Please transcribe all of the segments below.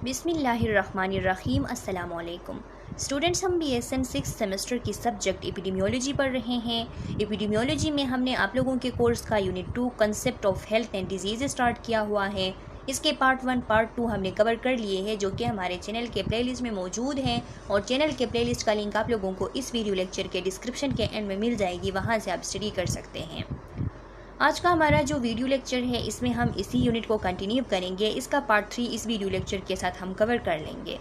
बिस्मिल्लाहिर्रहमानिर्रहीम अस्सलाम वालेकुम स्टूडेंट्स, हम BSN 6 सेमेस्टर की सब्जेक्ट एपिडेमियोलॉजी पढ़ रहे हैं। एपिडेमियोलॉजी में हमने आप लोगों के कोर्स का unit 2 concept of health and disease start किया हुआ है। इसके पार्ट 1 पार्ट 2 हमने कवर कर लिए हैं, जो कि हमारे चैनल के प्लेलिस्ट में मौजूद हैं। और चैनल के प्लेलिस्ट का लिंक आप लोगों को इस वीडियो लेक्चर के डिस्क्रिप्शन के एंड में मिल जाएगी, वहाँ से आप स्टडी कर सकते हैं। आज का हमारा जो वीडियो लेक्चर है, इसमें हम इसी यूनिट को कंटिन्यू करेंगे। इसका पार्ट 3 इस वीडियो लेक्चर के साथ हम कवर कर लेंगे।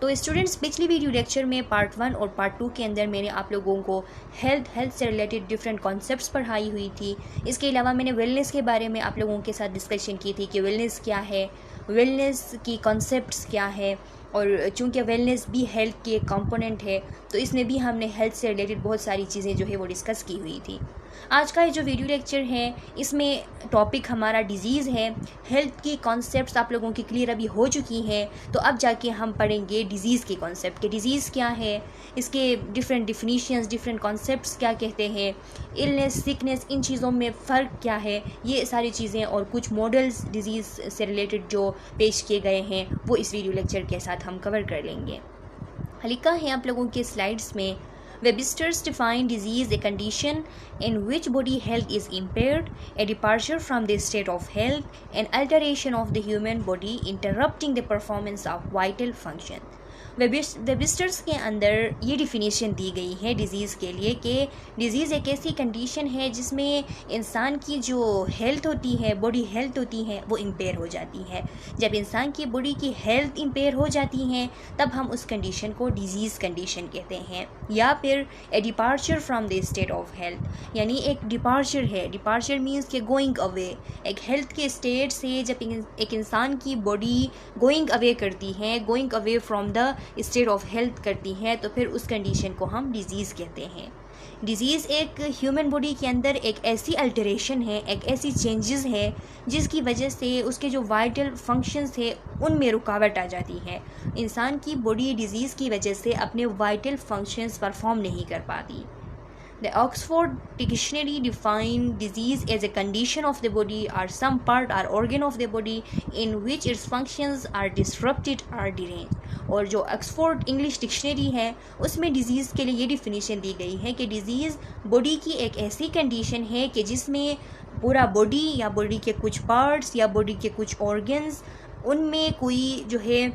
तो स्टूडेंट्स, पिछली वीडियो लेक्चर में पार्ट 1 और पार्ट 2 के अंदर मैंने आप लोगों को हेल्थ से रिलेटेड डिफरेंट कॉन्सेप्ट्स पढ़ाई हुई थी। इसके अलावा मैंने वेलनेस के बारे में आप लोगों के साथ डिस्कशन की थी कि वेलनेस क्या है, वेलनेस की कॉन्सेप्ट्स क्या है। और चूँकि वेलनेस भी हेल्थ की एक कंपोनेंट है, तो इसमें भी हमने हेल्थ से रिलेटेड बहुत सारी चीज़ें जो है वो डिस्कस की हुई थी। आज का ये जो वीडियो लेक्चर है, इसमें टॉपिक हमारा डिज़ीज़ है। हेल्थ की कॉन्सेप्ट्स आप लोगों की क्लियर अभी हो चुकी हैं, तो अब जाके हम पढ़ेंगे डिज़ीज़ के कॉन्सेप्ट कि डिज़ीज़ क्या है, इसके डिफरेंट डिफिनीशंस, डिफरेंट कॉन्सेप्ट्स क्या कहते हैं, इलनेस, सिकनेस, इन चीज़ों में फ़र्क क्या है, ये सारी चीज़ें और कुछ मॉडल्स डिज़ीज़ से रिलेटेड जो पेश किए गए हैं, वो इस वीडियो लेक्चर के साथ हम कवर कर लेंगे। लिखा है आप लोगों के स्लाइड्स में, Webster's define disease a condition in which body health is impaired, a departure from the state of health, an alteration of the human body interrupting the performance of vital function। वेबिस्टर्स के अंदर ये definition दी गई है disease के लिए कि disease एक ऐसी कंडीशन है जिसमें इंसान की जो हेल्थ होती है, बॉडी हेल्थ होती है, वो इम्पेयर हो जाती है। जब इंसान की बॉडी की हेल्थ इम्पेयर हो जाती है, तब हम उस कंडीशन को डिज़ीज़ कंडीशन कहते हैं। या फिर a departure from the state of health, यानी एक डिपार्चर है। डिपार्चर मीन्स के गोइंग अवे, एक हेल्थ के स्टेट से जब एक इंसान की बॉडी गोइंग अवे करती है, going away from the state of health करती है, तो फिर उस कंडीशन को हम डिज़ीज़ कहते हैं। डिज़ीज़ एक ह्यूमन बॉडी के अंदर एक ऐसी अल्टरेशन है, एक ऐसी चेंजेस है, जिसकी वजह से उसके जो वाइटल फंक्शंस है उनमें रुकावट आ जाती है। इंसान की बॉडी डिज़ीज़ की वजह से अपने वाइटल फंक्शंस परफॉर्म नहीं कर पाती। The Oxford Dictionary define disease as a condition of the body or some part or organ of the body in which its functions are disrupted or deranged। और जो Oxford English dictionary है, उसमें disease के लिए ये definition दी गई है कि डिज़ीज़ बॉडी की एक ऐसी कंडीशन है कि जिसमें पूरा बॉडी या बॉडी के कुछ पार्ट्स या बॉडी के कुछ ऑर्गन्स, उनमें कोई जो है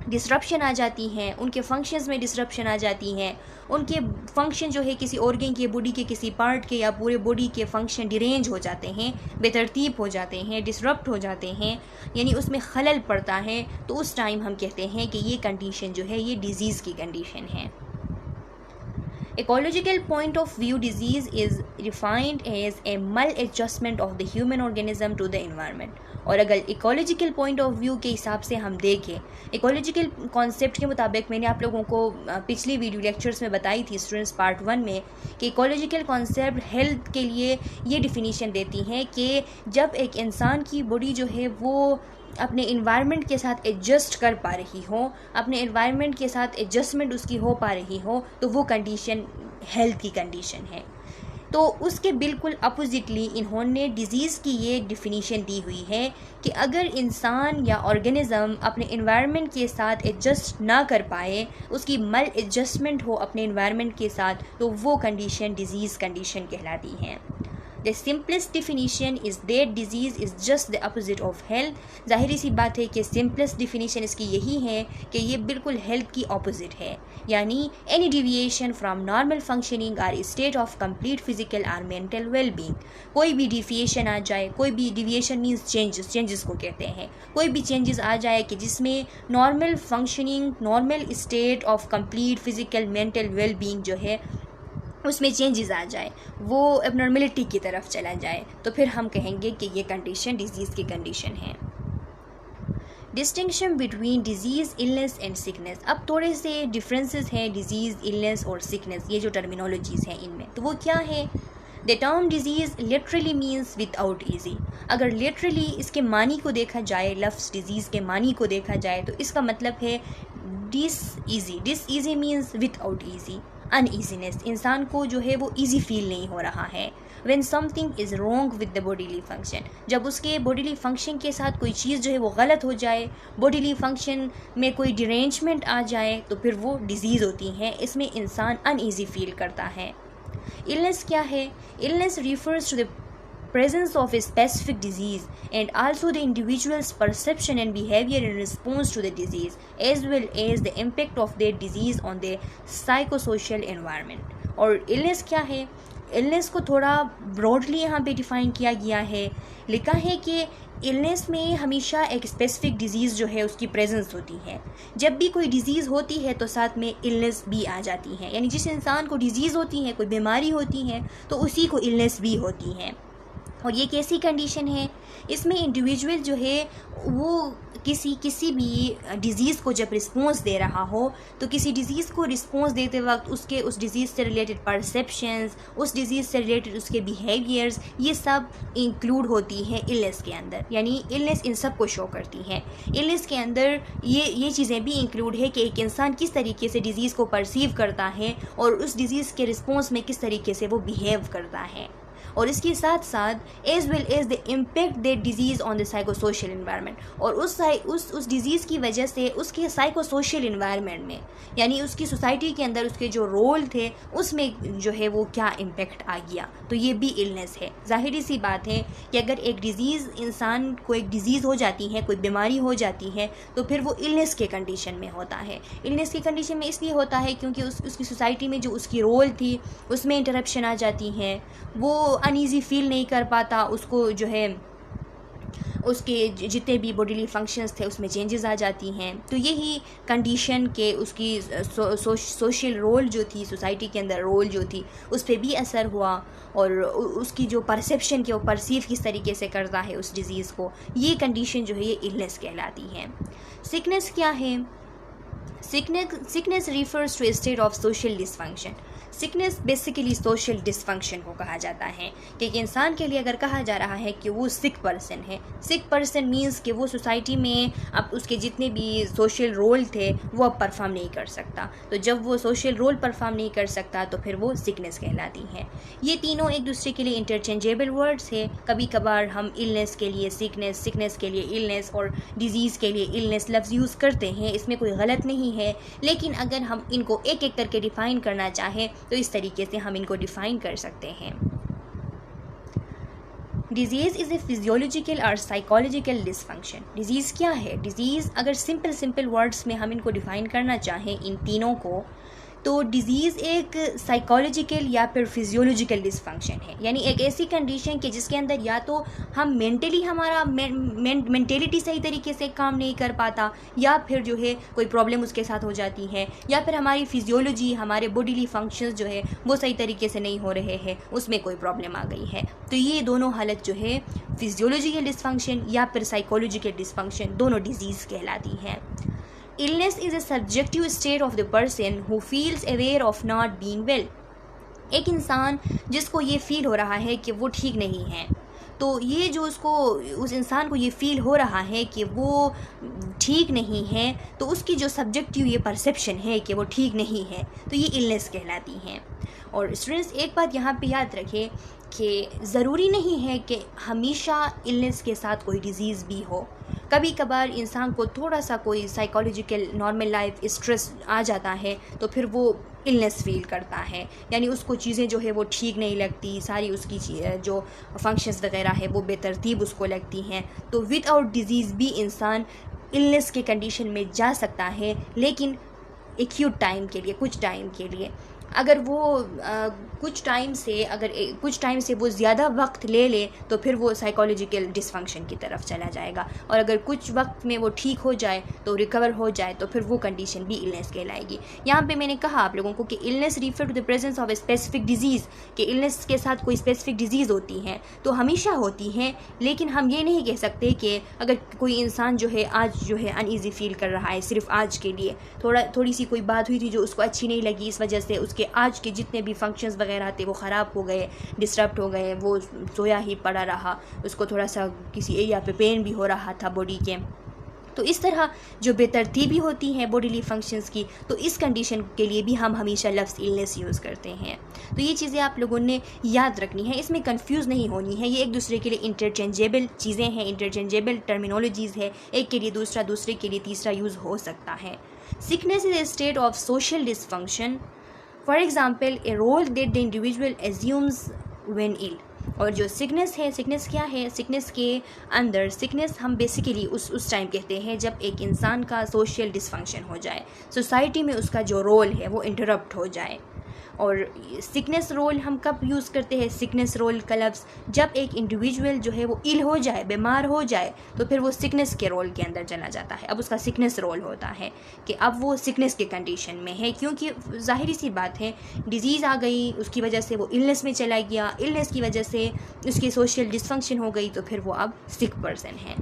डिसरप्शन आ जाती हैं, उनके फंक्शंस में डिसरप्शन आ जाती हैं। उनके फंक्शन जो है किसी ऑर्गन के, बॉडी के किसी पार्ट के या पूरे बॉडी के फंक्शन डिरेंज हो जाते हैं, बेतरतीब हो जाते हैं, डिसरप्ट हो जाते हैं, यानी उसमें खलल पड़ता है, तो उस टाइम हम कहते हैं कि ये कंडीशन जो है ये डिज़ीज़ की कंडीशन है। Ecological point of view, disease is defined as a maladjustment of the human organism to the environment। और अगर इकोलॉजिकल पॉइंट ऑफ व्यू के हिसाब से हम देखें, इकोलॉजिकल कॉन्सेप्ट के मुताबिक मैंने आप लोगों को पिछली वीडियो लेक्चर्स में बताई थी स्टूडेंट्स पार्ट 1 में, कि इकोलॉजिकल कॉन्सेप्ट हेल्थ के लिए ये डिफिनीशन देती हैं कि जब एक इंसान की बॉडी जो है वो अपने इन्वायरमेंट के साथ एडजस्ट कर पा रही हो, अपने इन्वायरमेंट के साथ एडजस्टमेंट उसकी हो पा रही हो, तो वो कंडीशन हेल्थ की कंडीशन है। तो उसके बिल्कुल अपोजिटली इन्होंने डिज़ीज़ की ये डिफिनीशन दी हुई है कि अगर इंसान या ऑर्गेनिज़म अपने इन्वायरमेंट के साथ एडजस्ट ना कर पाए, उसकी मल एडजस्टमेंट हो अपने इन्वायरमेंट के साथ, तो वो कंडीशन डिज़ीज़ कंडीशन कहलाती है। The simplest definition is that disease is just the opposite of health। ज़ाहिरी सी बात है कि simplest definition इसकी यही है कि ये बिल्कुल health की opposite है, यानी any deviation from normal functioning or state of complete physical or mental well-being। कोई भी deviation आ जाए, कोई भी deviation means changes को कहते हैं, कोई भी changes आ जाए कि जिसमें normal functioning, normal state of complete physical mental well-being जो है उसमें चेंजेस आ जाए, वो एबनॉर्मेलिटी की तरफ चला जाए, तो फिर हम कहेंगे कि ये कंडीशन डिज़ीज़ की कंडीशन है। Distinction between disease, illness and sickness. अब थोड़े से डिफरेंसेस हैं डिज़ीज़, इलनेस और सिकनेस, ये जो टर्मिनोलॉजीज़ हैं इनमें, तो वो क्या है। The term disease literally means without easy. अगर लिटरली इसके मानी को देखा जाए, लफ्ज़ डिज़ीज़ के मानी को देखा जाए, तो इसका मतलब है dis ease means without ease, uneasiness, इंसान को जो है वो ईजी फील नहीं हो रहा है। When something is wrong with the bodily function, जब उसके बॉडीली फंक्शन के साथ कोई चीज़ जो है वो गलत हो जाए, बॉडीली फंक्शन में कोई डिरेंजमेंट आ जाए, तो फिर वो डिजीज़ होती हैं। इसमें इंसान अनईजी फील करता है। इलनेस क्या है? Illness refers to the presence of a specific disease and also the individual's perception and behavior in response to the disease, as well as the impact of their disease on the psychosocial environment. और illness क्या है? Illness को थोड़ा broadly यहाँ पे define किया गया है। लिखा है कि इलनेस में हमेशा एक स्पेसिफिक डिज़ीज़ जो है उसकी प्रेजेंस होती है। जब भी कोई डिज़ीज़ होती है तो साथ में इलनेस भी आ जाती है, यानी जिस इंसान को डिज़ीज़ होती है, कोई बीमारी होती है, तो उसी को इलनेस भी होती है। और ये कैसी कंडीशन है? इसमें इंडिविजुअल जो है वो किसी भी डिज़ीज़ को जब रिस्पॉन्स दे रहा हो, तो किसी डिज़ीज़ को रिस्पॉन्स देते वक्त उसके उस डिज़ीज़ से रिलेटेड परसेप्शंस, उस डिज़ीज़ से रिलेटेड उसके बिहेवियर्स, ये सब इंक्लूड होती है इलनेस के अंदर। यानी इलनेस इन सब को शो करती है। इलनेस के अंदर ये चीज़ें भी इंक्लूड है कि एक इंसान किस तरीके से डिज़ीज़ को परसीव करता है और उस डिज़ीज़ के रिस्पॉन्स में किस तरीके से वो बिहेव करता है। और इसके साथ साथ as well as the impact that disease on the psychosocial environment, और उस डिज़ीज़ की वजह से उसके साइकोसोशल इन्वायरमेंट में, यानी उसकी सोसाइटी के अंदर उसके जो रोल थे उसमें जो है वो क्या इम्पेक्ट आ गया। तो ये भी इलनेस है। ज़ाहिरी सी बात है कि अगर एक डिज़ीज़ इंसान को एक डिज़ीज़ हो जाती है, कोई बीमारी हो जाती है, तो फिर वो इलनेस के कंडीशन में होता है। इलनेस के कंडीशन में इसलिए होता है क्योंकि उसकी सोसाइटी में जो उसकी रोल थी उसमें इंटरप्शन आ जाती हैं, वो अनईजी फील नहीं कर पाता, उसको जो है उसके जितने भी बॉडीली फंक्शंस थे उसमें चेंजेस आ जाती हैं। तो यही कंडीशन के उसकी सोशल रोल जो थी, सोसाइटी के अंदर रोल जो थी, उस पर भी असर हुआ, और उसकी जो परसेप्शन के वो परसीव किस तरीके से करता है उस डिज़ीज़ को, ये कंडीशन जो है ये इलनेस कहलाती है। सिकनेस क्या है? Sickness refers to a state of social dysfunction. Sickness basically social dysfunction को कहा जाता है कि एक इंसान के लिए अगर कहा जा रहा है कि वो सिक पर्सन है, सिक पर्सन मीन्स कि वो सोसाइटी में अब उसके जितने भी सोशल रोल थे वो अब परफॉर्म नहीं कर सकता। तो जब वो सोशल रोल परफॉर्म नहीं कर सकता तो फिर वो सिकनेस कहलाती है। ये तीनों एक दूसरे के लिए इंटरचेंजेबल वर्ड्स है। कभी कभार हम इलनेस के लिए सिकनेस, सिकनेस के लिए इलनेस और डिजीज़ के लिए इलनेस लफ्ज़ यूज़ करते हैं, इसमें कोई गलत नहीं है। लेकिन अगर हम इनको एक एक करके डिफ़ाइन करना चाहें तो इस तरीके से हम इनको डिफ़ाइन कर सकते हैं। डिजीज़ इज़ ए फिजियोलॉजिकल और साइकोलॉजिकल डिसफंक्शन। डिजीज़ क्या है? डिजीज़ अगर सिंपल वर्ड्स में हम इनको डिफ़ाइन करना चाहें इन तीनों को, तो डिज़ीज़ एक साइकोलॉजिकल या फिर फिजियोलॉजिकल डिसफंक्शन है, यानी एक ऐसी कंडीशन के जिसके अंदर या तो हम मेंटली हमारा मेंटेलिटी सही तरीके से काम नहीं कर पाता, या फिर जो है कोई प्रॉब्लम उसके साथ हो जाती है, या फिर हमारी फिजियोलॉजी, हमारे बॉडीली फंक्शंस जो है वो सही तरीके से नहीं हो रहे हैं, उसमें कोई प्रॉब्लम आ गई है। तो ये दोनों हालत जो है फिजियोलॉजिकल डिसफंक्शन या फिर साइकोलॉजिकल डिसफंक्शन, दोनों डिजीज़ कहलाती हैं। Illness is a subjective state of the person who feels aware of not being well. एक इंसान जिसको ये फील हो रहा है कि वो ठीक नहीं है, तो ये जो उस इंसान को ये फील हो रहा है कि वो ठीक नहीं है, तो उसकी जो सब्जेक्टिव ये परसेप्शन है कि वो ठीक नहीं है, तो ये इलनेस कहलाती हैं। और स्टूडेंट्स एक बात यहाँ पे याद रखें कि ज़रूरी नहीं है कि हमेशा इलनेस के साथ कोई डिज़ीज़ भी हो। कभी कभार इंसान को थोड़ा सा कोई साइकोलॉजिकल नॉर्मल लाइफ स्ट्रेस आ जाता है तो फिर वो इलनेस फील करता है, यानी उसको चीज़ें जो है वो ठीक नहीं लगती, सारी उसकी जो फंक्शंस वगैरह है वो बेतरतीब उसको लगती हैं। तो विदाउट डिज़ीज़ भी इंसान इलनेस के कंडीशन में जा सकता है, लेकिन एक्यूट टाइम के लिए, कुछ टाइम के लिए। अगर वो कुछ टाइम से वो ज़्यादा वक्त ले ले तो फिर वो साइकोलॉजिकल डिसफंक्शन की तरफ चला जाएगा, और अगर कुछ वक्त में वो ठीक हो जाए तो रिकवर हो जाए तो फिर वो कंडीशन भी इलनेस कहलाएगी। यहाँ पे मैंने कहा आप लोगों को कि illness refer to the presence of a specific disease, कि इलनेस के साथ कोई स्पेसिफिक डिजीज़ होती है तो हमेशा होती हैं, लेकिन हम ये नहीं कह सकते कि अगर कोई इंसान जो है आज जो है अनईज़ी फील कर रहा है सिर्फ आज के लिए, थोड़ी सी कोई बात हुई थी जो उसको अच्छी नहीं लगी, इस वजह से उसके आज के जितने भी फंक्शंस वगैरह थे वो ख़राब हो गए, डिस्टर्ब हो गए, वो सोया ही पड़ा रहा, उसको थोड़ा सा किसी एरिया पे पेन भी हो रहा था बॉडी के, तो इस तरह जो बेतरतीबी होती है बॉडीली फंक्शंस की, तो इस कंडीशन के लिए भी हम हमेशा लफ्ज़ इलनेस यूज़ करते हैं। तो ये चीज़ें आप लोगों ने याद रखनी है, इसमें कंफ्यूज नहीं होनी है। ये एक दूसरे के लिए इंटरचेंजेबल चीज़ें हैं, इंटरचेंजेबल टर्मिनोलॉजीज़ है। एक के लिए दूसरा, दूसरे के लिए तीसरा यूज़ हो सकता है। Sickness is a state of social dysfunction, for example a role that the individual assumes when ill. और जो सिकनेस है, सिकनेस क्या है, सिकनेस के अंदर, सिकनेस हम बेसिकली उस टाइम कहते हैं जब एक इंसान का सोशल डिसफंक्शन हो जाए, सोसाइटी में उसका जो रोल है वो इंटरप्ट हो जाए। और सिकनेस रोल हम कब यूज़ करते हैं, सिकनेस रोल का लफ्ज़ जब एक इंडिविजुअल जो है वो इल हो जाए, बीमार हो जाए, तो फिर वो सिकनेस के रोल के अंदर चला जाता है। अब उसका सिकनेस रोल होता है कि अब वो सिकनेस के कंडीशन में है, क्योंकि ज़ाहिरी सी बात है डिजीज़ आ गई, उसकी वजह से वो इलनेस में चला गया, इलनेस की वजह से उसकी सोशल डिसफंक्शन हो गई, तो फिर वो अब सिक पर्सन है।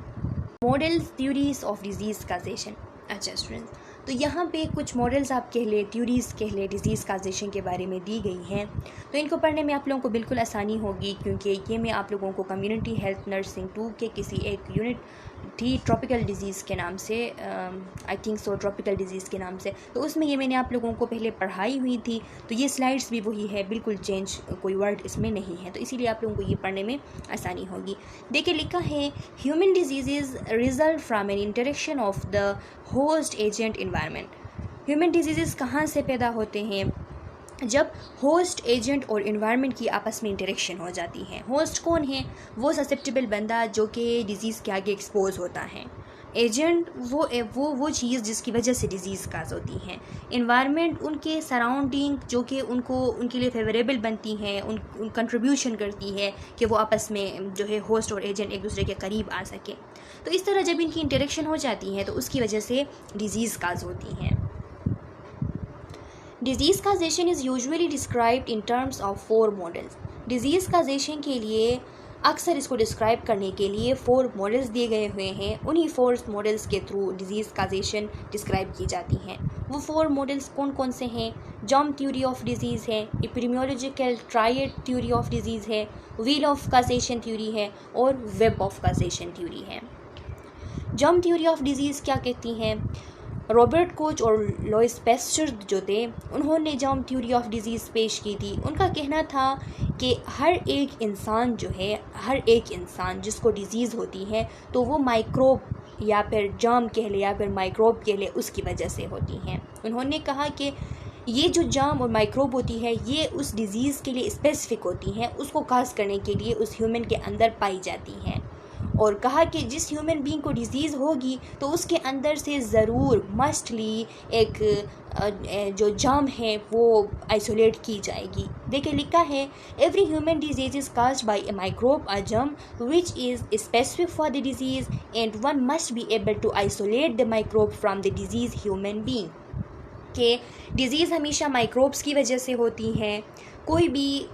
Models theories of disease causation. अच्छा स्टूडेंट्स, तो यहाँ पे कुछ मॉडल्स आप कह ले, थ्योरीज़ कह ले, डिजीज़ काजेशन के बारे में दी गई हैं। तो इनको पढ़ने में आप लोगों को बिल्कुल आसानी होगी, क्योंकि ये मैं आप लोगों को कम्युनिटी हेल्थ नर्सिंग 2 के किसी एक यूनिट थी ट्रॉपिकल डिजीज़ के नाम से, I think so tropical disease के नाम से, तो उसमें ये मैंने आप लोगों को पहले पढ़ाई हुई थी। तो ये स्लाइड्स भी वही है, बिल्कुल चेंज कोई वर्ड इसमें नहीं है, तो इसीलिए आप लोगों को ये पढ़ने में आसानी होगी। देखिए लिखा है, human disease result from N interaction of the host agent environment. Human disease कहाँ से पैदा होते हैं, जब होस्ट एजेंट और इन्वायरमेंट की आपस में इंटरेक्शन हो जाती है। होस्ट कौन है, वो ससेप्टेबल बंदा जो कि डिजीज़ के आगे एक्सपोज होता है। एजेंट वो चीज़ जिसकी वजह से डिजीज़ काज होती है। इन्वायरमेंट उनके सराउंडिंग जो कि उनके लिए फेवरेबल बनती हैं, उन कंट्रीब्यूशन करती है कि वो आपस में जो है होस्ट और एजेंट एक दूसरे के करीब आ सके। तो इस तरह जब इनकी इंटरेक्शन हो जाती है तो उसकी वजह से डिजीज़ काज होती हैं। Disease causation is usually described in terms of 4 models. Disease causation के लिए अक्सर इसको डिस्क्राइब करने के लिए 4 मॉडल्स दिए गए हुए हैं। उन्हीं 4 मॉडल्स के थ्रू डिजीज़ काजेशन डिस्क्राइब की जाती हैं। वो 4 मॉडल्स कौन कौन से हैं, जर्म थ्योरी ऑफ डिजीज़ है, epidemiological triad theory of disease है, व्हील ऑफ काजेशन थ्योरी है और वेब ऑफ काजेशन थ्योरी है। जर्म थ्योरी ऑफ डिजीज़ क्या कहती हैं, रॉबर्ट कोच और लॉइस पेस्टर जो थे, उन्होंने जर्म थ्योरी ऑफ डिजीज़ पेश की थी। उनका कहना था कि हर एक इंसान जो है, हर एक इंसान जिसको डिजीज़ होती है तो वो माइक्रोब या फिर जर्म कह ले या फिर माइक्रोब कह ले, उसकी वजह से होती हैं। उन्होंने कहा कि ये जो जर्म और माइक्रोब होती है ये उस डिज़ीज़ के लिए स्पेसिफिक होती हैं, उसको काज करने के लिए उस ह्यूमन के अंदर पाई जाती हैं। और कहा कि जिस ह्यूमन बीइंग को डिजीज़ होगी तो उसके अंदर से ज़रूर मस्टली एक जो जर्म है वो आइसोलेट की जाएगी। देखिए लिखा है, every human disease is caused by a microbe और germ which is specific for the disease and one must be able to isolate the microbe from the disease human being. कि disease हमेशा microbes की वजह से होती हैं। कोई भी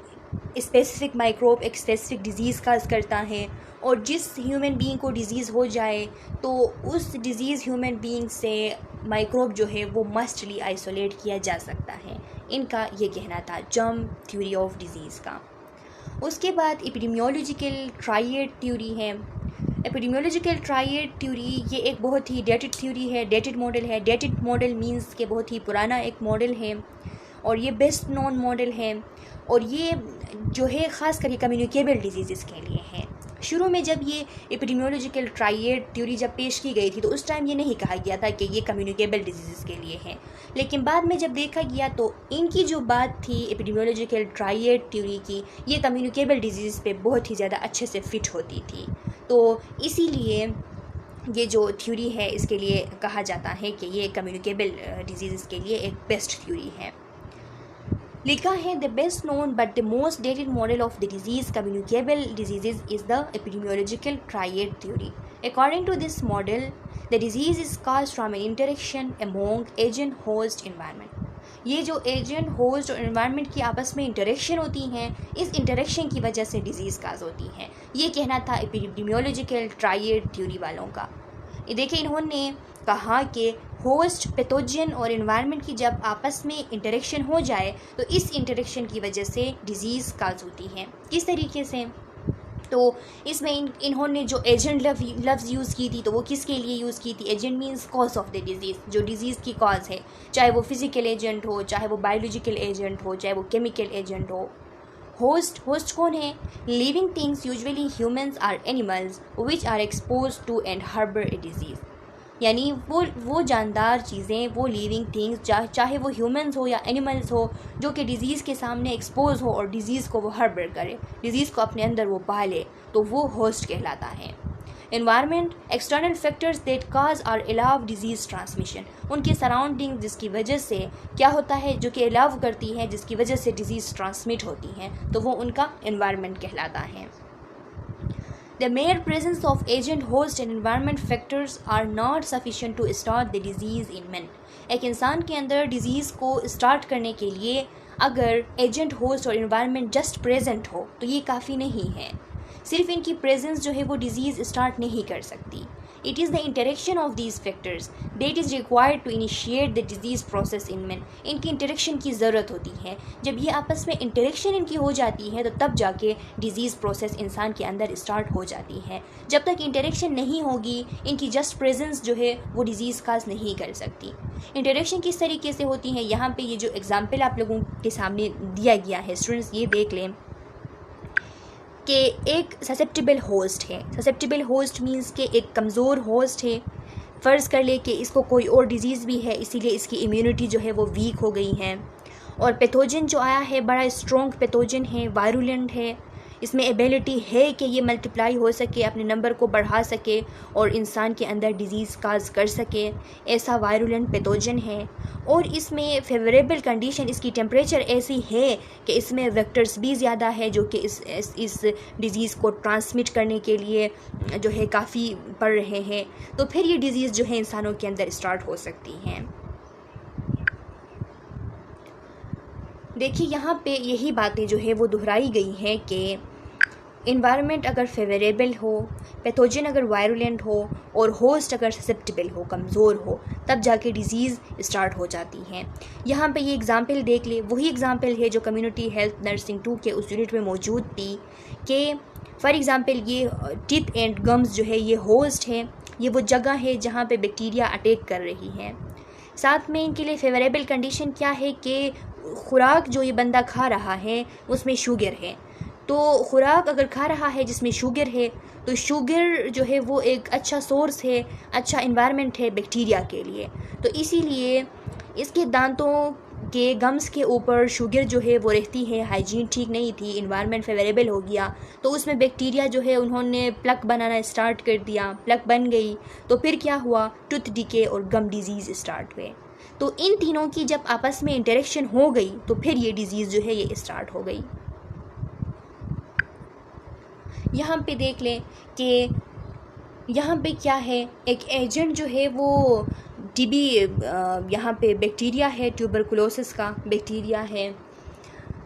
स्पेसिफिक माइक्रोब एक स्पेसिफिक डिज़ीज़ काज करता है, और जिस ह्यूमन बीइंग को डिज़ीज़ हो जाए तो उस डिज़ीज़ ह्यूमन बीइंग से माइक्रोब जो है वो मस्टली आइसोलेट किया जा सकता है। इनका ये कहना था जर्म थ्योरी ऑफ डिज़ीज़ का। उसके बाद एपिडेमियोलॉजिकल ट्रायड थ्योरी है। एपिडेमियोलॉजिकल ट्रायड थ्योरी ये एक बहुत ही डेटेड थ्योरी है, डेटेड मॉडल है। डेटेड मॉडल मींस के बहुत ही पुराना एक मॉडल है और ये बेस्ट नोन मॉडल है, और ये जो है ख़ास करके कम्युनिकेबल डिजीज़ के लिए है। शुरू में जब ये एपिडेमियोलॉजिकल ट्रायड थ्योरी जब पेश की गई थी तो उस टाइम ये नहीं कहा गया था कि ये कम्युनिकेबल डिजीज़ के लिए है, लेकिन बाद में जब देखा गया तो इनकी जो बात थी एपिडेमियोलॉजिकल ट्रायड थ्योरी की, ये कम्युनिकेबल डिजीज़ पे बहुत ही ज़्यादा अच्छे से फिट होती थी। तो इसीलिए ये जो थ्योरी है इसके लिए कहा जाता है कि ये कम्युनिकेबल डिजीज़ के लिए एक बेस्ट थ्योरी है। लिखा है, the best known but the most dated model of the disease communicable disease is the epidemiological triad theory. According to this model the disease is caused from an interaction among agent host environment. ये जो agent host और environment की आपस में interaction होती हैं, इस interaction की वजह से डिजीज़ काज होती हैं। ये कहना था एपिडेमियोलॉजिकल ट्रायड थ्योरी वालों का। देखिए इन्होंने कहा कि होस्ट, पैथोजन और इन्वायरमेंट की जब आपस में इंटरेक्शन हो जाए तो इस इंटरेक्शन की वजह से डिजीज़ काज होती है। किस तरीके से, तो इसमें इन्होंने जो एजेंट लफ्ज़ यूज़ की थी, तो वो किसके लिए यूज़ की थी? Agent means cause of the disease, जो डिज़ीज़ की कॉज है, चाहे वो फिज़िकल एजेंट हो, चाहे वो बायोलॉजिकल एजेंट हो, चाहे वो केमिकल एजेंट हो। होस्ट कौन है? Living things, usually humans or animals which are exposed to and harbour a disease. यानी वो जानदार चीज़ें, वो लिविंग थिंग्स, चाहे वो ह्यूमंस हो या एनिमल्स हो, जो कि डिज़ीज़ के सामने एक्सपोज हो और डिज़ीज़ को वो हार्बर करे, डिज़ीज़ को अपने अंदर वो पाले, तो वो होस्ट कहलाता है। Environment, external factors that cause और अलाउ डिजीज़ ट्रांसमिशन, उनके सराउंडिंग जिसकी वजह से क्या होता है, जो कि अलाउ करती है, जिसकी वजह से डिजीज़ ट्रांसमिट होती हैं, तो वो उनका एनवायरनमेंट कहलाता है। The mere presence of agent, host and environment factors are not sufficient to start the disease in men. एक इंसान के अंदर डिज़ीज़ को स्टार्ट करने के लिए अगर एजेंट, होस्ट और एनवायरनमेंट जस्ट प्रेजेंट हो तो ये काफ़ी नहीं है। सिर्फ इनकी प्रेजेंस जो है वो डिज़ीज़ स्टार्ट नहीं कर सकती। It is the interaction of these factors that is required to initiate the disease process in man. इनकी इंटरेक्शन की ज़रूरत होती है। जब ये आपस में इंटरेक्शन इनकी हो जाती है तो तब जाके डिज़ीज़ प्रोसेस इंसान के अंदर स्टार्ट हो जाती है। जब तक इंटरेक्शन नहीं होगी, इनकी जस्ट प्रेजेंस जो है वो डिज़ीज़ काज नहीं कर सकती। इंटरेक्शन किस तरीके से होती है, यहाँ पे ये जो एग्जाम्पल आप लोगों के सामने दिया गया है, स्टूडेंट्स ये देख लें कि एक ससेप्टेबल होस्ट है। ससेप्टेबल होस्ट मीन्स कि एक कमज़ोर होस्ट है। फ़र्ज़ कर ले कि इसको कोई और डिज़ीज़ भी है, इसीलिए इसकी इम्यूनिटी जो है वो वीक हो गई है, और पैथोजन जो आया है बड़ा स्ट्रॉन्ग पैथोजन है, वायरुलेंट है, इसमें एबिलिटी है कि ये मल्टीप्लाई हो सके, अपने नंबर को बढ़ा सके और इंसान के अंदर डिज़ीज़ काज कर सके, ऐसा वायरुलेंट पैथोजन है। और इसमें फेवरेबल कंडीशन, इसकी टेम्परेचर ऐसी है कि इसमें वेक्टर्स भी ज़्यादा है जो कि इस डिज़ीज़ को ट्रांसमिट करने के लिए जो है काफ़ी पड़ रहे हैं, तो फिर ये डिज़ीज़ जो है इंसानों के अंदर स्टार्ट हो सकती हैं। देखिए यहाँ पे यही बातें जो है वो दोहराई गई हैं कि इन्वायरमेंट अगर फेवरेबल हो, पैथोजन अगर वायरुलेंट हो और होस्ट अगर ससेप्टेबल हो, कमज़ोर हो, तब जाके डिज़ीज़ स्टार्ट हो जाती हैं। यहाँ पे ये एग्ज़ाम्पल देख ले, वही एग्ज़ाम्पल है जो कम्युनिटी हेल्थ नर्सिंग 2 के उस यूनिट में मौजूद थी कि फॉर एग्ज़ाम्पल ये टीथ एंड गम्स जो है ये होस्ट है, ये वो जगह है जहाँ पे बैक्टीरिया अटैक कर रही है। साथ में इनके लिए फेवरेबल कंडीशन क्या है कि खुराक जो ये बंदा खा रहा है उसमें शुगर है। तो खुराक अगर खा रहा है जिसमें शुगर है, तो शुगर जो है वो एक अच्छा सोर्स है, अच्छा इन्वायरमेंट है बैक्टीरिया के लिए। तो इसीलिए इसके दांतों के गम्स के ऊपर शुगर जो है वो रहती है। हाइजीन ठीक नहीं थी, इन्वायरमेंट फेवरेबल हो गया तो उसमें बैक्टीरिया जो है उन्होंने प्लक बनाना स्टार्ट कर दिया, प्लक बन गई, तो फिर क्या हुआ, टूथ डिके और गम डिजीज़ स्टार्ट हुए। तो इन तीनों की जब आपस में इंटरेक्शन हो गई तो फिर ये डिज़ीज़ जो है ये स्टार्ट हो गई। यहाँ पे देख लें कि यहाँ पे क्या है, एक एजेंट जो है वो टीबी, यहाँ पे बैक्टीरिया है, ट्यूबरकुलोसिस का बैक्टीरिया है,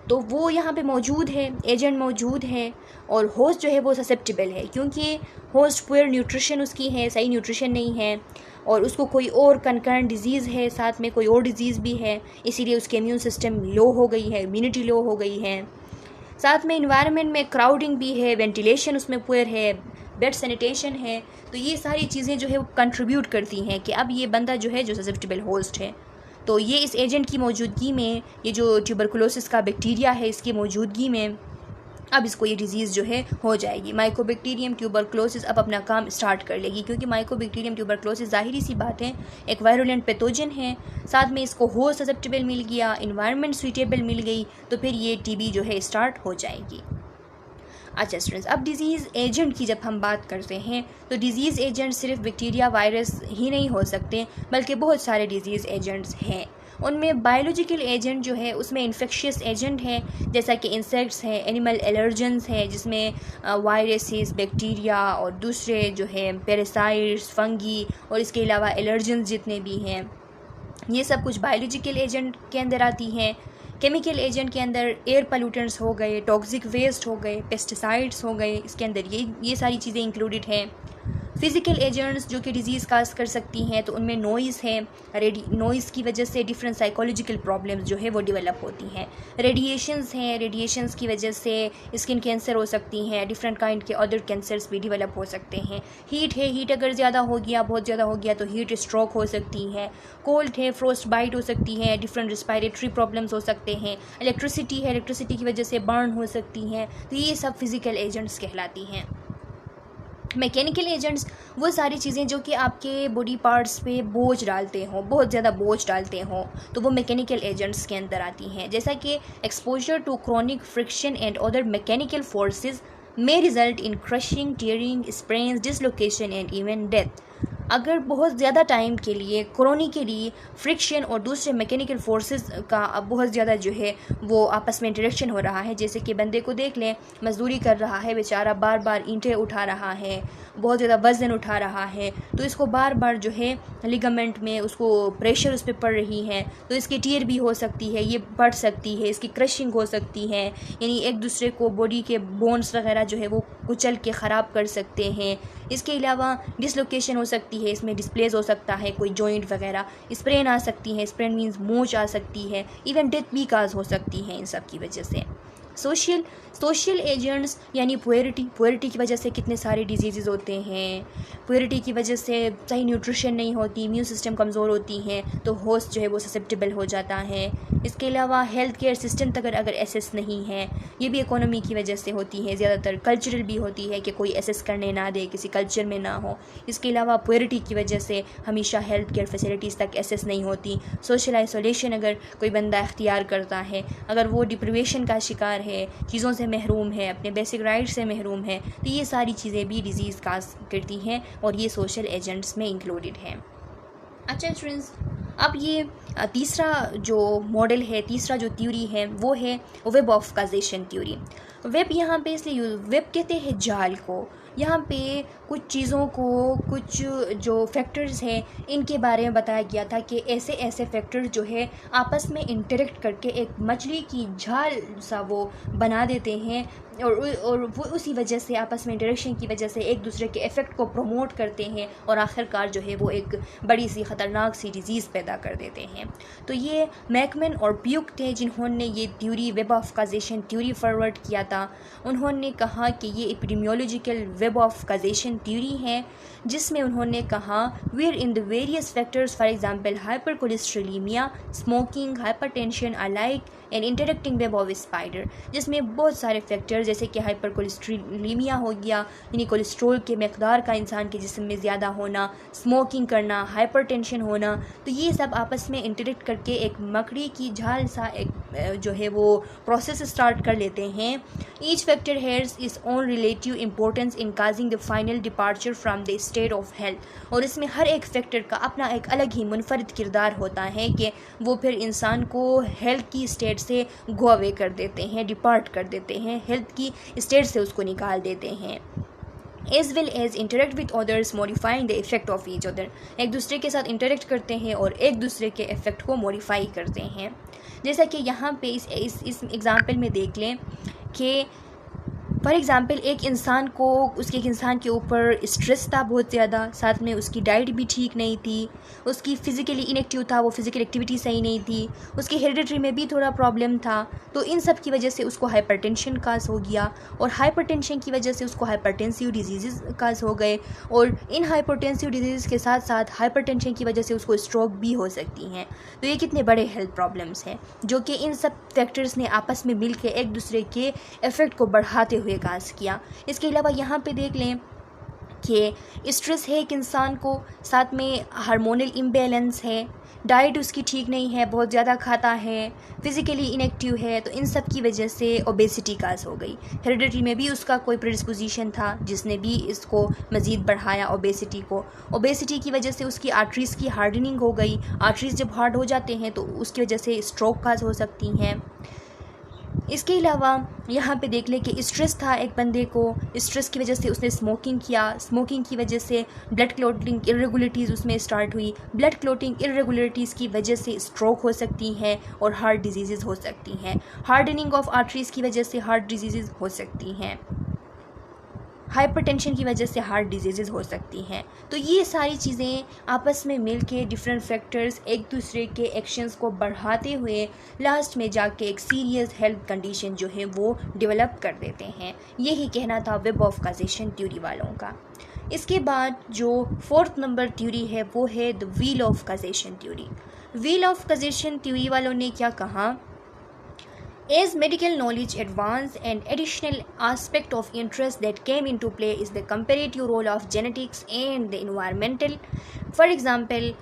तो वो यहाँ पे मौजूद है, एजेंट मौजूद है। और होस्ट जो है वो ससेप्टेबल है क्योंकि होस्ट पुअर न्यूट्रिशन उसकी है, सही न्यूट्रिशन नहीं है, और उसको कोई और कंकरेंट डिज़ीज़ है, साथ में कोई और डिज़ीज़ भी है, इसीलिए उसके इम्यून सिस्टम लो हो गई है, इम्यूनिटी लो हो गई है। साथ में इन्वायरमेंट में क्राउडिंग भी है, वेंटिलेशन उसमें पुअर है, बेड सैनिटेशन है, तो ये सारी चीज़ें जो है वो कंट्रीब्यूट करती हैं कि अब ये बंदा जो है जो ससेप्टेबल होस्ट है, तो ये इस एजेंट की मौजूदगी में, ये जो ट्यूबरकुलोसिस का बैक्टीरिया है इसकी मौजूदगी में अब इसको ये डिज़ीज़ जो है हो जाएगी। माइकोबैक्टीरियम ट्यूबरकुलोसिस अब अपना काम स्टार्ट कर लेगी क्योंकि माइकोबैक्टीरियम ट्यूबरकुलोसिस ज़ाहिरी सी बात है एक वायरुलेंट पैथोजन है, साथ में इसको होस्ट ससेप्टेबल मिल गया, इन्वायरमेंट सूटेबल मिल गई, तो फिर ये टीबी जो है स्टार्ट हो जाएगी। अच्छा स्टूडेंट्स, अब डिज़ीज़ एजेंट की जब हम बात करते हैं तो डिज़ीज़ एजेंट सिर्फ बैक्टीरिया वायरस ही नहीं हो सकते बल्कि बहुत सारे डिज़ीज़ एजेंट्स हैं। उनमें बायोलॉजिकल एजेंट जो है उसमें इन्फेक्शियस एजेंट है जैसा कि इंसेक्ट्स हैं, एनिमल एलर्जेंस है जिसमें वायरसेस, बैक्टीरिया और दूसरे जो है पैरासाइट्स, फंगी और इसके अलावा एलर्जेंस जितने भी हैं ये सब कुछ बायोलॉजिकल एजेंट के अंदर आती हैं। केमिकल एजेंट के अंदर एयर पोल्यूटेंट्स हो गए, टॉक्सिक वेस्ट हो गए, पेस्टिसाइड्स हो गए, इसके अंदर ये सारी चीज़ें इंक्लूडेड हैं। फिज़िकल एजेंट्स जो कि डिजीज़ काज कर सकती हैं, तो उनमें नॉइज़ है। नॉइज़ की वजह से डिफरेंट साइकोलॉजिकल प्रॉब्लम्स जो है वो डेवलप होती हैं। रेडिएशंस हैं, रेडिएशंस की वजह से स्किन कैंसर हो सकती हैं, डिफरेंट काइंड के अदर कैंसर्स भी डेवलप हो सकते हैं। हीट है, हीट अगर ज़्यादा हो गया, बहुत ज़्यादा हो गया तो हीट स्ट्रोक हो सकती है। कोल्ड है, फ्रोस्ट बाइट हो सकती है, डिफरेंट रिस्पायरेटरी प्रॉब्लम्स हो सकते हैं। इलेक्ट्रिसिटी है, इलेक्ट्रिसिटी की वजह से बर्न हो सकती हैं। तो ये सब फिज़िकल एजेंट्स कहलाती हैं। मैकेनिकल एजेंट्स वो सारी चीज़ें जो कि आपके बॉडी पार्ट्स पे बोझ डालते हों, बहुत ज़्यादा बोझ डालते हों, तो वो मैकेनिकल एजेंट्स के अंदर आती हैं। जैसा कि exposure to chronic friction and other mechanical forces may result in crushing, tearing, sprains, dislocation and even death। अगर बहुत ज़्यादा टाइम के लिए क्रॉनिकली फ्रिक्शन और दूसरे मैकेनिकल फोर्सेस का बहुत ज़्यादा जो है वो आपस में इंटरेक्शन हो रहा है, जैसे कि बंदे को देख लें, मजदूरी कर रहा है बेचारा, बार बार ईंटें उठा रहा है, बहुत ज़्यादा वज़न उठा रहा है, तो इसको बार बार जो है लिगामेंट में उसको प्रेशर उस पर पड़ रही है, तो इसकी टीयर भी हो सकती है, ये बढ़ सकती है, इसकी क्रशिंग हो सकती है, यानी एक दूसरे को बॉडी के बोन्स वगैरह जो है वो कुचल के ख़राब कर सकते हैं। इसके अलावा डिसलोकेशन हो सकती है, इसमें डिस्प्लेस हो सकता है कोई जॉइंट वगैरह, स्प्रेन आ सकती है, स्प्रेन मीन्स मोच आ सकती है, इवन डेथ भी काज हो सकती है इन सब की वजह से। सोशल एजेंट्स यानी पुअरिटी की वजह से कितने सारे डिजीज़ होते हैं। पुअरिटी की वजह से सही न्यूट्रिशन नहीं होती, इम्यून सिस्टम कमज़ोर होती हैं, तो होस्ट जो है वो ससेप्टेबल हो जाता है। इसके अलावा हेल्थ केयर सिस्टम तक अगर एसेस नहीं है, ये भी इकोनॉमी की वजह से होती है, ज़्यादातर कल्चरल भी होती है कि कोई एसेस करने ना दे, किसी कल्चर में ना हो। इसके अलावा पुअरिटी की वजह से हमेशा हेल्थ केयर फैसिलिटीज़ तक एसेस नहीं होती। सोशल आइसोलेशन अगर कोई बंदा इख्तियार करता है, अगर वो डिप्रिवेशन का शिकार है, चीज़ों से महरूम है, अपने बेसिक राइट से महरूम है, तो ये सारी चीज़ें भी डिजीज़ काज करती हैं और ये सोशल एजेंट्स में इंक्लूडेड है। अच्छा स्टूडेंट्स, अब ये तीसरा जो मॉडल है, तीसरा जो थ्योरी है वो है web of causation theory. Web यहाँ पे इसलिए वेब कहते हैं जाल को। यहाँ पे कुछ चीज़ों को, कुछ जो फैक्टर्स हैं इनके बारे में बताया गया था कि ऐसे ऐसे फैक्टर्स जो है आपस में इंटरेक्ट करके एक मछली की जाल सा वो बना देते हैं और वो उसी वजह से आपस में इंटरेक्शन की वजह से एक दूसरे के इफ़ेक्ट को प्रमोट करते हैं और आखिरकार जो है वो एक बड़ी सी ख़तरनाक सी डिज़ीज़ पैदा कर देते हैं। तो ये मैकमैन और प्यूक थे जिन्होंने ये theory, web of causation theory forward किया था। उन्होंने कहा कि ये epidemiological web of causation theory है, जिसमें उन्होंने कहा wherein the various factors, for example hypercholesterolaemia, smoking, hypertension are like an interacting web of spider, जिसमें बहुत सारे फैक्टर जैसे कि हाइपर कोलेस्ट्रोलीमिया हो गया, यानी कोलेस्ट्रोल के मकदार का इंसान के जिस्म में ज़्यादा होना, स्मोकिंग करना, हाइपरटेंशन होना, तो ये सब आपस में इंटरेक्ट करके एक मकड़ी की झाल सा एक जो है वो प्रोसेस स्टार्ट कर लेते हैं। Each factor has its own relative importance in causing the final departure from the state of health, और इसमें हर एक फैक्टर का अपना एक अलग ही मुनफरिद किरदार होता है कि वो फिर इंसान को हेल्थ की स्टेट से गो अवे कर देते हैं, डिपार्ट कर देते हैं, हेल्थ की स्टेट से उसको निकाल देते हैं। As well as interact with others modifying the effect of each other, एक दूसरे के साथ इंटरेक्ट करते हैं और एक दूसरे के इफेक्ट को मॉडिफाई करते हैं। जैसा कि यहाँ पे इस एग्जाम्पल में देख लें कि फॉर एग्ज़ाम्पल एक इंसान के ऊपर स्ट्रेस था बहुत ज़्यादा, साथ में उसकी डाइट भी ठीक नहीं थी, उसकी फ़िज़िकली इनएक्टिव था, वो फ़िज़िकल एक्टिविटी सही नहीं थी, उसकी हेरिडिटरी में भी थोड़ा प्रॉब्लम था, तो इन सब की वजह से उसको हाइपरटेंशन काज हो गया और हाइपरटेंशन की वजह से उसको हाइपरटेंसिव डिजीज़ काज हो गए और इन हाइपरटेंसिव डिजीज़ के साथ साथ हाइपरटेंशन की वजह से उसको स्ट्रोक भी हो सकती हैं। तो ये कितने बड़े हेल्थ प्रॉब्लम्स हैं जो कि इन सब फैक्टर्स ने आपस में मिल के एक दूसरे के इफ़ेक्ट को बढ़ाते हुए काज किया। इसके अलावा यहाँ पे देख लें कि स्ट्रेस है एक इंसान को, साथ में हार्मोनल इम्बैलेंस है, डाइट उसकी ठीक नहीं है, बहुत ज़्यादा खाता है, फिज़िकली इनएक्टिव है, तो इन सब की वजह से ओबेसिटी काज हो गई। हेरिडिटरी में भी उसका कोई प्रेडिस्पोजिशन था जिसने भी इसको मज़ीद बढ़ाया ओबेसिटी को। ओबेसिटी की वजह से उसकी आर्टरीज़ की हार्डनिंग हो गई, आर्टरीज़ जब हार्ड हो जाते हैं तो उसकी वजह से स्ट्रोक काज हो सकती हैं। इसके अलावा यहाँ पे देख लें कि स्ट्रेस था एक बंदे को, स्ट्रेस की वजह से उसने स्मोकिंग किया, स्मोकिंग की वजह से ब्लड क्लॉटिंग इरेगुलरिटीज़ उसमें स्टार्ट हुई, ब्लड क्लॉटिंग इरेगुलरिटीज़ की वजह से स्ट्रोक हो सकती हैं और हार्ट डिजीज़ हो सकती हैं, हार्डनिंग ऑफ आर्टरीज़ की वजह से हार्ट डिजीज़ हो सकती हैं। हाइपरटेंशन की वजह से हार्ट डिजीज़ हो सकती हैं। तो ये सारी चीज़ें आपस में मिल के डिफरेंट फैक्टर्स एक दूसरे के एक्शंस को बढ़ाते हुए लास्ट में जाके एक सीरियस हेल्थ कंडीशन जो है वो डेवलप कर देते हैं। यही कहना था वेब ऑफ कॉजेशन थ्योरी वालों का। इसके बाद जो 4th नंबर थ्योरी है वो है the wheel of causation theory. Wheel of causation theory वालों ने क्या कहा, as medical knowledge advanced, an additional aspect of interest that came into play is the comparative role of genetics and the environmental, for example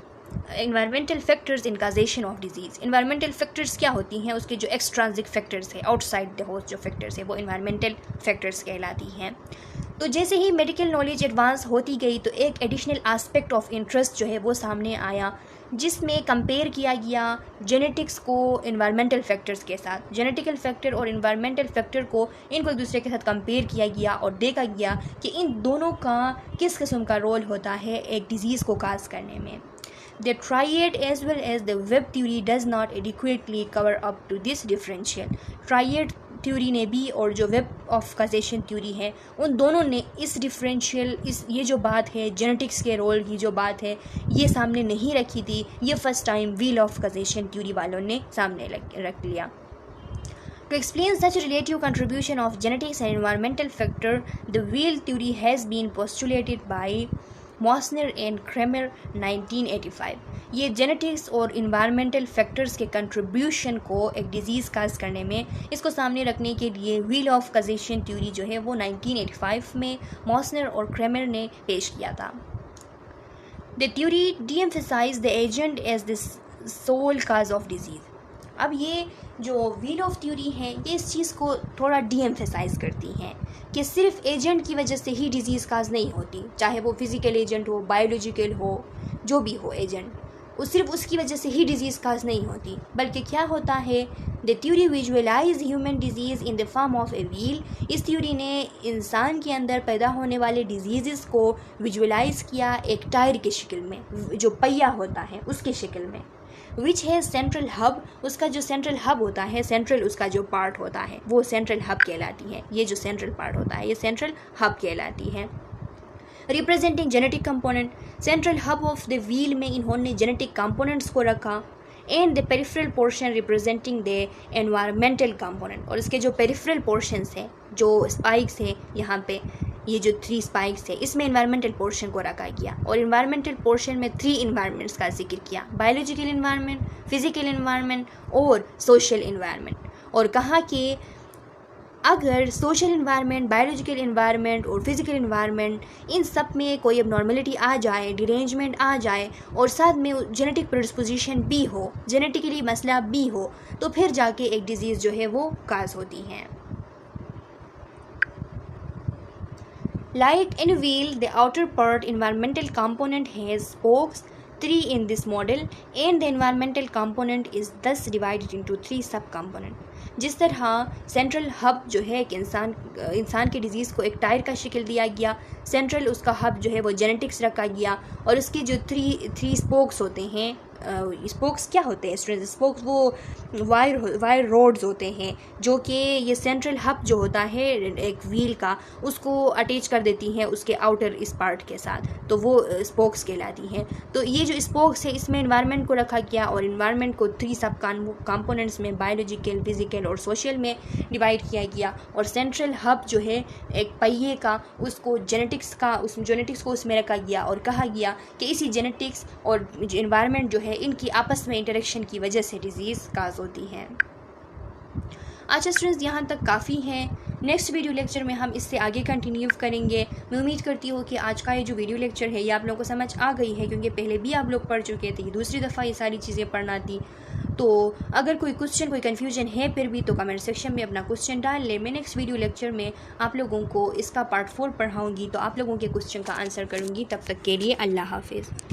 environmental factors in causation of disease। environmental factors क्या होती हैं, उसके जो extrinsic factors है, outside the host जो factors है वो environmental factors कहलाती हैं। तो जैसे ही मेडिकल नॉलेज एडवांस होती गई तो एक एडिशनल आस्पेक्ट ऑफ इंटरेस्ट जो है वो सामने आया, जिसमें कंपेयर किया गया जेनेटिक्स को इन्वायरमेंटल फैक्टर्स के साथ। जेनेटिकल फैक्टर और इन्वायरमेंटल फैक्टर को इनको एक दूसरे के साथ कंपेयर किया गया और देखा गया कि इन दोनों का किस किस्म का रोल होता है एक डिज़ीज़ को काज करने में। The triad as well as the web theory does not adequately cover up to this differential। triad theory ने भी और जो वेब ऑफ कॉजेशन थ्योरी है उन दोनों ने इस डिफरेंशियल ये जो बात है जेनेटिक्स के रोल की जो बात है ये सामने नहीं रखी थी। ये first time wheel of causation theory वालों ने सामने रख लिया। To explain such relative contribution of genetics and environmental factor, the wheel theory has been postulated by Mausner and Kramer 1985। ये जेनेटिक्स और इन्वायरमेंटल फैक्टर्स के कंट्रीब्यूशन को एक डिज़ीज़ काज करने में इसको सामने रखने के लिए व्हील ऑफ कॉजेशन थ्योरी जो है वो 1985 में मॉसनर और क्रेमर ने पेश किया था। The theory de-emphasise the agent as the sole cause of disease. अब ये जो व्हील ऑफ थ्योरी है ये इस चीज़ को थोड़ा डी-एम्फसाइज करती हैं कि सिर्फ एजेंट की वजह से ही डिज़ीज़ काज नहीं होती, चाहे वो फिज़िकल एजेंट हो, बायोलॉजिकल हो, जो भी हो एजेंट, वो सिर्फ उसकी वजह से ही डिज़ीज़ काज नहीं होती, बल्कि क्या होता है, the theory visualise human disease in the form of a wheel. इस थ्योरी ने इंसान के अंदर पैदा होने वाले डिजीज़ को विजुअलाइज किया एक टायर की शक्ल में, जो पहिया होता है उसकी शक्ल में, विच है सेंट्रल हब। उसका जो सेंट्रल हब होता है, सेंट्रल उसका जो पार्ट होता है वो सेंट्रल हब कहलाती है। ये जो सेंट्रल पार्ट होता है ये सेंट्रल हब कहलाती है। Representing genetic component, central hub of the wheel में इन्होंने जेनेटिक कंपोनेंट्स को रखा। And the peripheral portion representing the environmental component, और इसके जो पेरिफेरल पोर्शंस हैं, जो स्पाइक्स हैं यहाँ पे, ये जो 3 स्पाइक्स है इसमें इन्वायरमेंटल पोर्शन को रखा गया। और इन्वायरमेंटल पोर्शन में 3 इन्वायरमेंट्स का जिक्र किया, बायोलॉजिकल इन्वायरमेंट, फिजिकल इन्वायरमेंट और सोशल इन्वायरमेंट। और कहा कि अगर सोशल इन्वायरमेंट, बायोलॉजिकल इन्वायरमेंट और फिजिकल इन्वायरमेंट इन सब में कोई अबनॉर्मलिटी आ जाए, डिरेंजमेंट आ जाए और साथ में जेनेटिक प्रेडिस्पोजिशन भी हो, जेनेटिकली मसला भी हो, तो फिर जाके एक डिजीज़ जो है वो काज होती है। Like in a wheel, the outer part environmental component has spokes, 3 in this model, and the environmental component is thus divided into 3 sub-component। जिस तरह सेंट्रल हब जो है कि इंसान के डिजीज़ को एक टायर का शक्ल दिया गया, सेंट्रल उसका हब जो है वो जेनेटिक्स रखा गया, और उसके जो 3 स्पोक्स होते हैं, स्पोक्स क्या होते हैं स्टूडेंट्स? स्पोक्स वो वायर रोड्स होते हैं जो कि ये सेंट्रल हब जो होता है एक व्हील का उसको अटैच कर देती हैं उसके आउटर इस पार्ट के साथ, तो वो स्पोक्स कहलाती हैं। तो ये जो स्पोक्स है इसमें इन्वायरमेंट को रखा गया और इन्वायरमेंट को 3 सब कंपोनेंट्स में बायोलॉजिकल, फिजिकल और सोशल में डिवाइड किया गया। और सेंट्रल हब जो है एक पहिए का, उसको जेनेटिक्स को उसमें रखा गया और कहा गया कि इसी जेनेटिक्स और इन्वायरमेंट जो है इनकी आपस में इंटरेक्शन की वजह से डिजीज़ काज होती है। अच्छा स्टूडेंट्स, यहाँ तक काफ़ी हैं। नेक्स्ट वीडियो लेक्चर में हम इससे आगे कंटिन्यू करेंगे। मैं उम्मीद करती हूँ कि आज का ये जो वीडियो लेक्चर है ये आप लोगों को समझ आ गई है, क्योंकि पहले भी आप लोग पढ़ चुके थे, दूसरी दफ़ा ये सारी चीज़ें पढ़ना थी। तो अगर कोई क्वेश्चन, कोई कन्फ्यूजन है फिर भी, तो कमेंट सेक्शन में अपना क्वेश्चन डाल लें। मैं नेक्स्ट वीडियो लेक्चर में आप लोगों को इसका पार्ट 4 पढ़ाऊँगी, तो आप लोगों के क्वेश्चन का आंसर करूँगी। तब तक के लिए अल्लाह हाफिज़।